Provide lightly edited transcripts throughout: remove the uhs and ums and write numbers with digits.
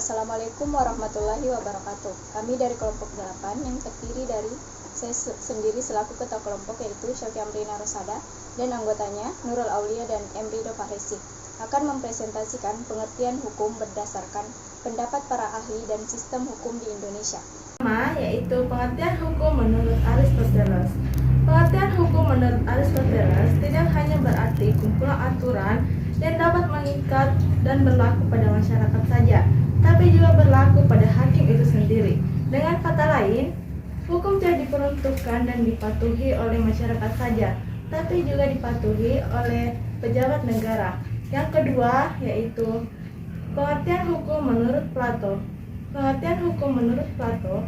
Assalamualaikum warahmatullahi wabarakatuh. Kami dari kelompok 8 yang terdiri dari saya sendiri selaku ketua kelompok, yaitu Syafie Amrina Rosada, dan anggotanya Nurul Aulia dan Emrido Fahresi, akan mempresentasikan pengertian hukum berdasarkan pendapat para ahli dan sistem hukum di Indonesia. Pertama, yaitu pengertian hukum menurut Aristoteles. Pengertian hukum menurut Aristoteles tidak hanya berarti kumpulan aturan yang dapat mengikat dan berlaku pada masyarakat saja, tapi juga berlaku pada hakim itu sendiri. Dengan kata lain, hukum tidak diperuntukkan dan dipatuhi oleh masyarakat saja, tapi juga dipatuhi oleh pejabat negara. Yang kedua, yaitu pengertian hukum menurut Plato. Pengertian hukum menurut Plato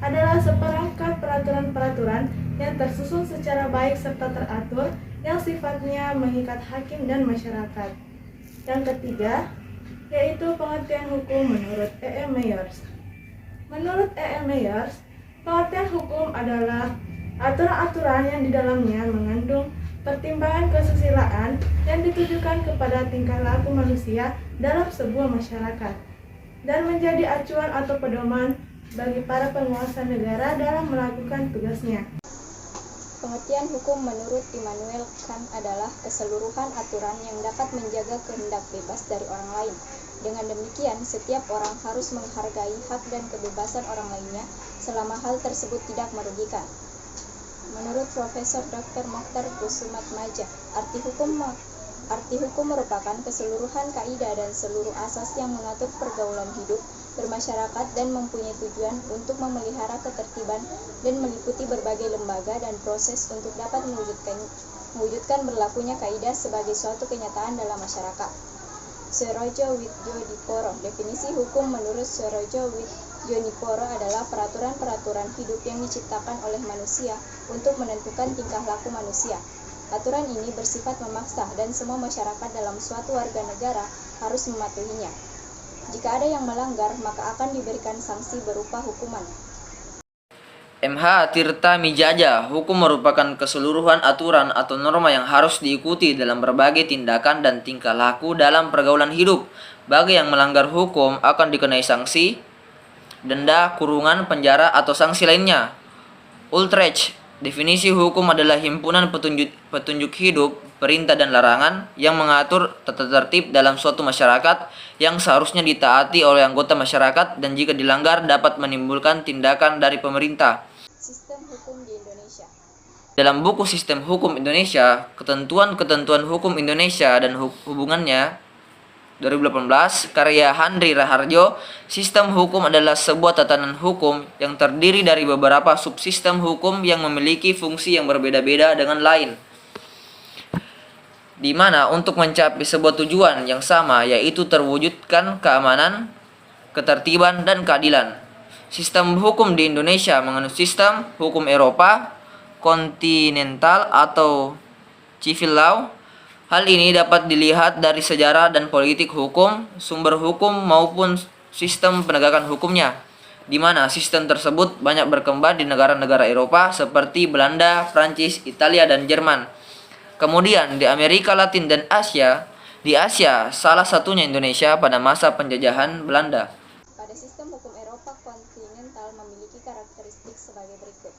adalah seperangkat peraturan-peraturan yang tersusun secara baik serta teratur, yang sifatnya mengikat hakim dan masyarakat. Yang ketiga, yaitu pengertian hukum menurut E.M. Myers. Menurut E.M. Myers, pengertian hukum adalah aturan-aturan yang di dalamnya mengandung pertimbangan kesusilaan yang ditujukan kepada tingkah laku manusia dalam sebuah masyarakat, dan menjadi acuan atau pedoman bagi para penguasa negara dalam melakukan tugasnya. Pengertian hukum menurut Immanuel Kant adalah keseluruhan aturan yang dapat menjaga kehendak bebas dari orang lain. Dengan demikian, setiap orang harus menghargai hak dan kebebasan orang lainnya selama hal tersebut tidak merugikan. Menurut Profesor Dr. Mokhtar Kusumatmadja, arti hukum merupakan keseluruhan kaidah dan seluruh asas yang mengatur pergaulan hidup bermasyarakat dan mempunyai tujuan untuk memelihara ketertiban dan meliputi berbagai lembaga dan proses untuk dapat mewujudkan berlakunya kaidah sebagai suatu kenyataan dalam masyarakat. Surojo Widjodiporo. Definisi hukum menurut Surojo Widjodiporo adalah peraturan-peraturan hidup yang diciptakan oleh manusia untuk menentukan tingkah laku manusia. Aturan ini bersifat memaksa dan semua masyarakat dalam suatu warga negara harus mematuhinya. Jika ada yang melanggar, maka akan diberikan sanksi berupa hukuman. MH Tirta Mijaja, hukum merupakan keseluruhan aturan atau norma yang harus diikuti dalam berbagai tindakan dan tingkah laku dalam pergaulan hidup. Bagi yang melanggar hukum akan dikenai sanksi, denda, kurungan, penjara, atau sanksi lainnya. Utrecht. Definisi hukum adalah himpunan petunjuk hidup, perintah dan larangan yang mengatur tata tertib dalam suatu masyarakat yang seharusnya ditaati oleh anggota masyarakat dan jika dilanggar dapat menimbulkan tindakan dari pemerintah. Sistem hukum di Indonesia. Dalam buku Sistem Hukum Indonesia, Ketentuan-Ketentuan Hukum Indonesia dan Hubungannya 2018, karya Handri Raharjo, sistem hukum adalah sebuah tatanan hukum yang terdiri dari beberapa subsistem hukum yang memiliki fungsi yang berbeda-beda dengan lain, di mana untuk mencapai sebuah tujuan yang sama, yaitu terwujudkan keamanan, ketertiban, dan keadilan. Sistem hukum di Indonesia menganut sistem hukum Eropa kontinental atau civil law. Hal ini dapat dilihat dari sejarah dan politik hukum, sumber hukum maupun sistem penegakan hukumnya, di mana sistem tersebut banyak berkembang di negara-negara Eropa seperti Belanda, Prancis, Italia, dan Jerman. Kemudian di Amerika Latin dan Asia, salah satunya Indonesia pada masa penjajahan Belanda. Pada sistem hukum Eropa kontinental memiliki karakteristik sebagai berikut.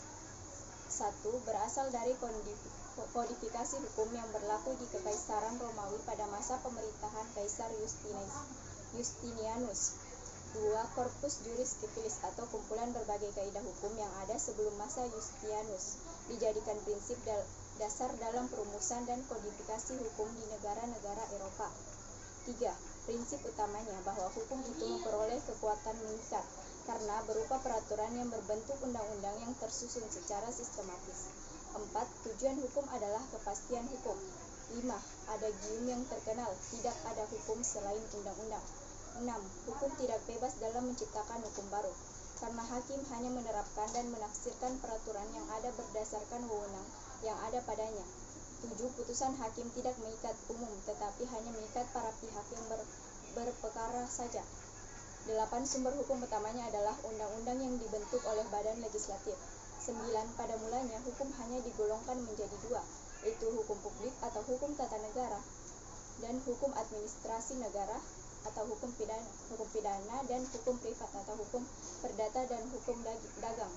1. Berasal dari kodifikasi hukum yang berlaku di Kekaisaran Romawi pada masa pemerintahan Kaisar Justinianus. 2. Corpus Juris Civilis atau kumpulan berbagai kaidah hukum yang ada sebelum masa Justinianus dijadikan prinsip dasar dalam perumusan dan kodifikasi hukum di negara-negara Eropa. 3. Prinsip utamanya bahwa hukum itu memperoleh kekuatan mengikat karena berupa peraturan yang berbentuk undang-undang yang tersusun secara sistematis. 4. Tujuan hukum adalah kepastian hukum. 5. Ada gium yang terkenal, tidak ada hukum selain undang-undang. 6. Hukum tidak bebas dalam menciptakan hukum baru, karena hakim hanya menerapkan dan menafsirkan peraturan yang ada berdasarkan wewenang yang ada padanya. 7. Putusan hakim tidak mengikat umum, tetapi hanya mengikat para pihak yang berperkara saja. 8. Sumber hukum utamanya adalah undang-undang yang dibentuk oleh badan legislatif. 9. Pada mulanya hukum hanya digolongkan menjadi dua, yaitu hukum publik atau hukum tata negara dan hukum administrasi negara. atau hukum pidana dan hukum privat atau hukum perdata dan hukum dagang.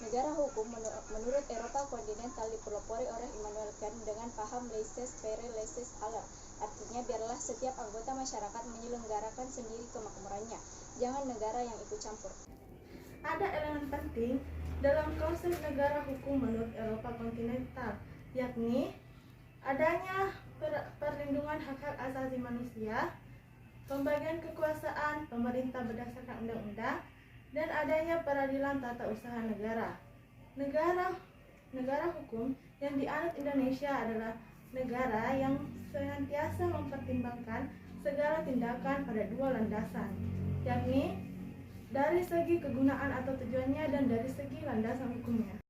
Negara hukum menurut Eropa kontinental dipelopori oleh Immanuel Kant dengan paham laissez-faire laissez-aller. Artinya biarlah setiap anggota masyarakat menyelenggarakan sendiri kemakmurannya, jangan negara yang ikut campur. Ada elemen penting dalam konsep negara hukum menurut Eropa kontinental, yakni adanya perlindungan hak-hak asasi manusia, pembagian kekuasaan pemerintah berdasarkan undang-undang, dan adanya peradilan tata usaha negara. Negara hukum yang dianut Indonesia adalah negara yang senantiasa mempertimbangkan segala tindakan pada dua landasan, yakni dari segi kegunaan atau tujuannya dan dari segi landasan hukumnya.